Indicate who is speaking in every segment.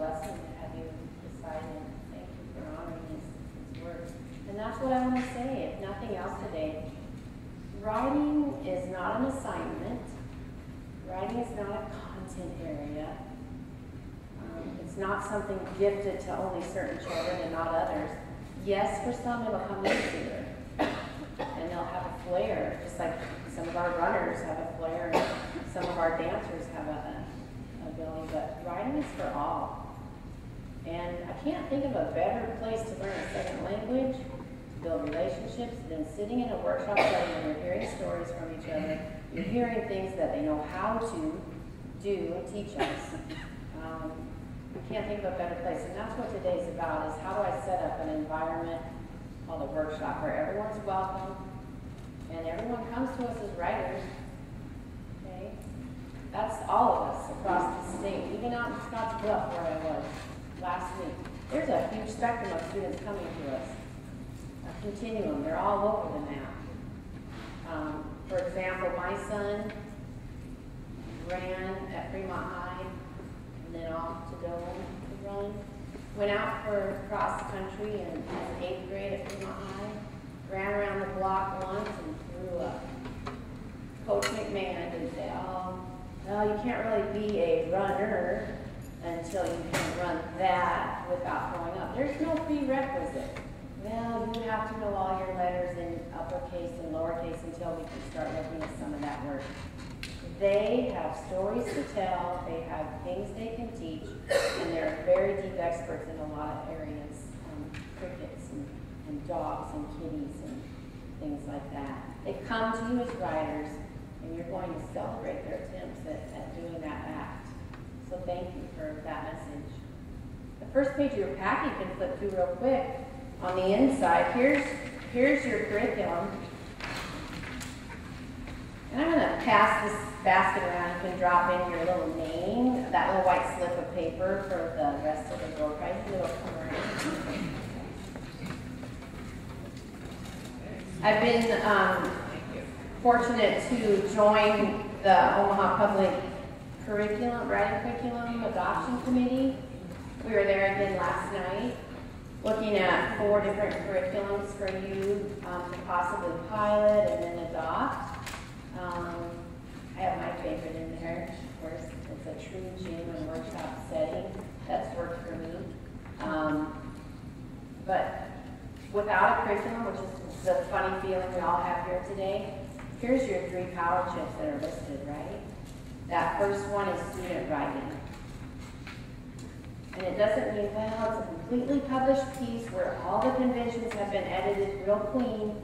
Speaker 1: blessing to have you beside him. Thank you for honoring his word. And that's what I want to say, if nothing else today. Writing is not an assignment. Writing is not a content area. It's not something gifted to only certain children and not others. Yes, for some it'll come easier. And they'll have a flair, just like some of our runners have a flair, and some of our dancers have a ability, but writing is for all. And I can't think of a better place to learn a second language, to build relationships, than sitting in a workshop setting when you're hearing stories from each other. You're hearing things that they know how to do and teach us. I can't think of a better place, and that's what today's about, is how do I set up an environment called a workshop where everyone's welcome and everyone comes to us as writers. Okay? That's all of us across the state, even out in Scottsbluff where I was last week. There's a huge spectrum of students coming to us. A continuum, they're all over the map. For example, my son ran at Fremont High and then off to Dome to run. Went out for cross country in 8th grade at Fremont High. Ran around the block once and threw up. Coach McMahon did say, oh, well, you can't really be a runner until you can run that without throwing up. There's no prerequisite. Well, you have to know all your letters in uppercase and lowercase until we can start looking at some of that work. They have stories to tell, they have things they can teach, and they're very deep experts in a lot of areas, crickets and dogs and kitties and things like that. They come to you as writers, and you're going to celebrate their attempts at doing that act. So thank you for that message. The first page of your packet you can flip through real quick. On the inside, here's your curriculum. And I'm going to pass this basket around. You can drop in your little name, that little white slip of paper for the rest of the door prize. It'll come around. I've been fortunate to join the Omaha Public Writing Curriculum Adoption Committee. We were there again last night, looking at 4 different curriculums for you to possibly pilot and then adopt. I have my favorite in there, of course. It's a true gym and workshop setting. That's worked for me. But without a curriculum, which is the funny feeling we all have here today, here's your 3 power chips that are listed, right? That first one is student writing. And it doesn't mean, well, it's a completely published piece where all the conventions have been edited real clean,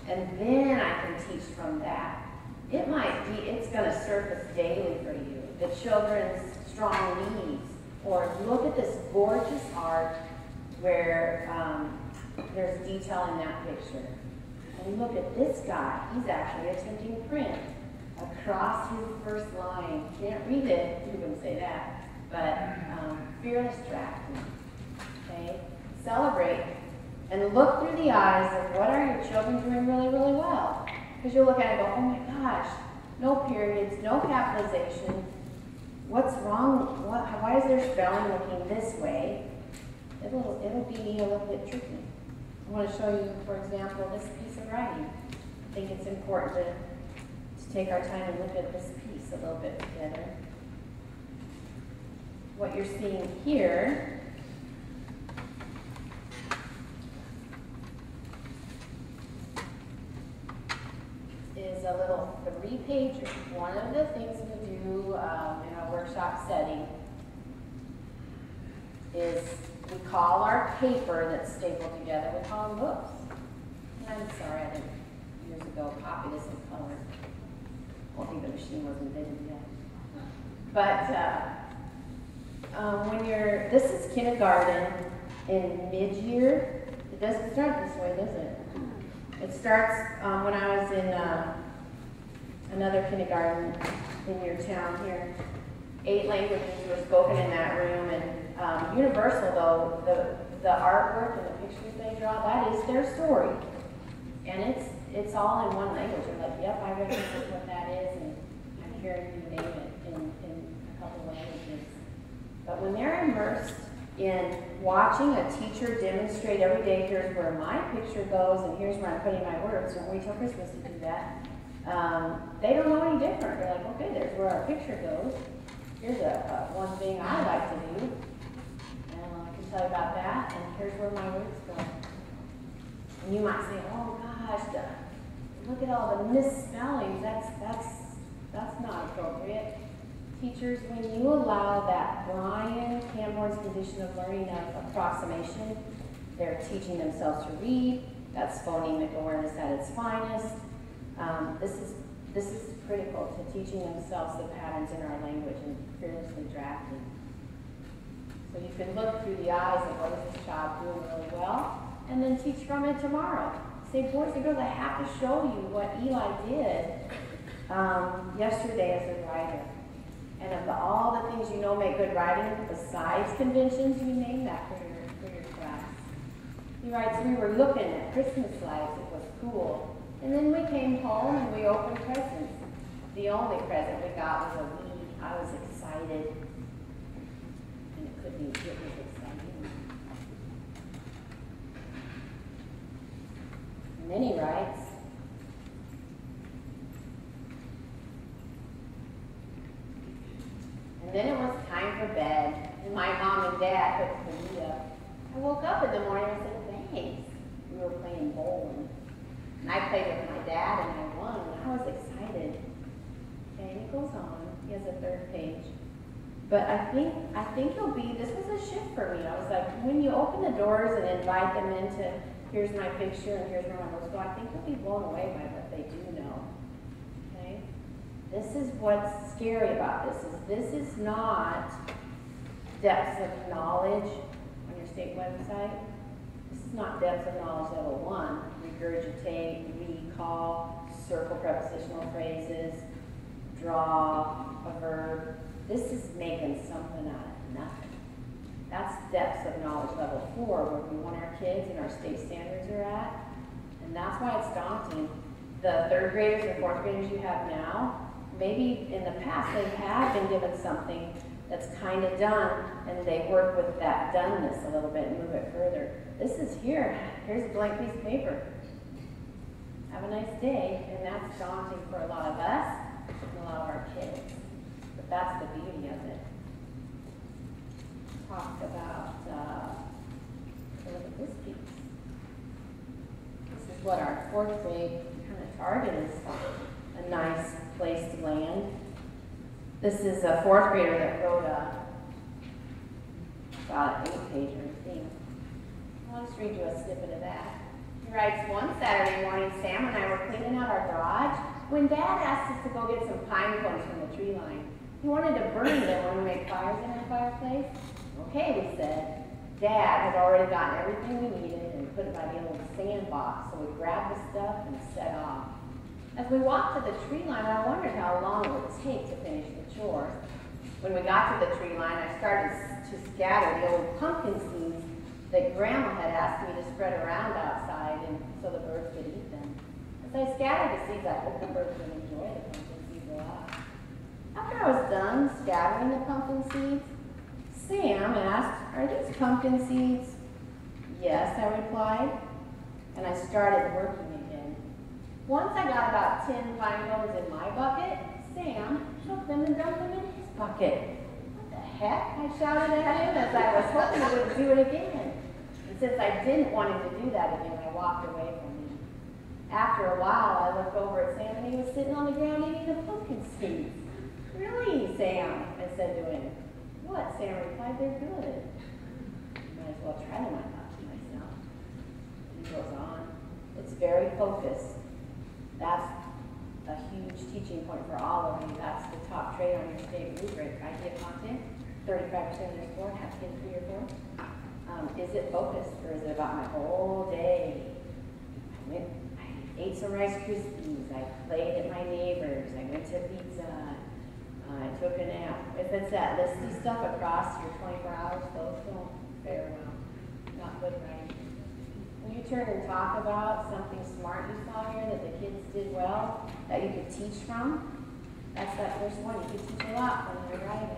Speaker 1: and then I can teach from that. It might be, it's going to surface daily for you. The children's strong needs. Or look at this gorgeous art where there's detail in that picture. And look at this guy. He's actually attempting print across his first line. Can't read it, you wouldn't say that. But fearless drafting. Okay? Celebrate. And look through the eyes of what are your children doing really, really well. Because you'll look at it and go, oh my gosh, no periods, no capitalization. What's wrong? Why is their spelling looking this way? It'll be a little bit tricky. I want to show you, for example, this piece of writing. I think it's important to take our time and look at this piece a little bit together. What you're seeing here is a little 3-pager. One of the things we do in a workshop setting is we call our paper that's stapled together, we call them books. And I'm sorry, I didn't years ago copy this in color. I think the machine wasn't invented yet. But this is kindergarten in mid-year. It doesn't start this way, does it? It starts when I was in another kindergarten in your town here. 8 languages were spoken in that room, and universal though, the artwork and the pictures they draw, that is their story. And it's all in one language. They're like, yep, I recognize what that is, and I'm hearing you name it in a couple languages. But when they're immersed in watching a teacher demonstrate every day, here's where my picture goes and here's where I'm putting my words. Don't wait till Christmas to do that. They don't know any different. They're like, okay, there's where our picture goes. Here's one thing I like to do. And I can tell you about that. And here's where my words go. And you might say, oh gosh, look at all the misspellings. That's not appropriate. Teachers, when you allow that Brian Camborne's condition of learning of approximation, they're teaching themselves to read. That's phonemic awareness at its finest. This is critical to teaching themselves the patterns in our language and fearlessly drafting. So you can look through the eyes of what is this child doing really well, and then teach from it tomorrow. Say, boys and girls, I have to show you what Eli did yesterday as a writer. And of all the things you know make good writing, besides conventions, you name that for your class. He writes, we were looking at Christmas lights, it was cool. And then we came home and we opened presents. The only present we got was a Wii. I was excited. And it couldn't even get me excited. And then he writes, and then it was time for bed, and my mom and dad put the meat up. I woke up in the morning and said, thanks. We were playing bowling. And I played with my dad and I won, and I was excited. Okay, and it goes on. He has a third page. But I think this was a shift for me. I was like, when you open the doors and invite them into, here's my picture and here's where my notes go, I think they'll be blown away by what they do know. Okay? This is what's scary about this. This is not depths of knowledge on your state website. This is not depths of knowledge level 1. Regurgitate, recall, circle prepositional phrases, draw a verb. This is making something out of nothing. That's depths of knowledge level 4, where we want our kids and our state standards are at. And that's why it's daunting. The third graders and fourth graders you have now, maybe in the past they have been given something that's kind of done, and they work with that doneness a little bit and move it further. This is here. Here's a blank piece of paper. Have a nice day. And that's daunting for a lot of us and a lot of our kids. But that's the beauty of it. Talk about, look at this piece. This is what our fourth grade kind of target is. A nice place to land. This is a fourth grader that wrote about an 8-pager thing. I'll just read you a snippet of that. He writes, one Saturday morning, Sam and I were cleaning out our garage when Dad asked us to go get some pine cones from the tree line. He wanted to burn them when we make fires in our fireplace. Okay, we said. Dad had already gotten everything we needed and put it by the old sandbox, so we grabbed the stuff and set off. As we walked to the tree line, I wondered how long it would take to finish the chores. When we got to the tree line, I started to scatter the old pumpkin seeds that Grandma had asked me to spread around outside and so the birds could eat them. As I scattered the seeds, I hoped the birds would enjoy the pumpkin seeds a lot. After I was done scattering the pumpkin seeds, Sam asked, are these pumpkin seeds? Yes, I replied, and I started working again. Once I got about 10 pine cones in my bucket, Sam took them and dumped them in his bucket. What the heck? I shouted at him as I was hoping he would do it again. And since I didn't want him to do that again, I walked away from him. After a while, I looked over at Sam and he was sitting on the ground eating the pumpkin seeds. Really, Sam? I said to him. What? Sam replied, they're good. You might as well try them, I thought to myself. He goes on. It's very focused. That's a huge teaching point for all of you. That's the top trait on your state rubric. Idea content, 35% of your score, have kids 3 or 4. Is it focused, or is it about my whole day? I ate some Rice Krispies. I played at my neighbor's. I went to pizza. I took a nap. If it's that listy stuff across your 24 hours, those don't fare well. Not good writing. When you turn and talk about something smart you saw here that the kids did well, that you could teach from, that's that first one. You could teach a lot when you're writing.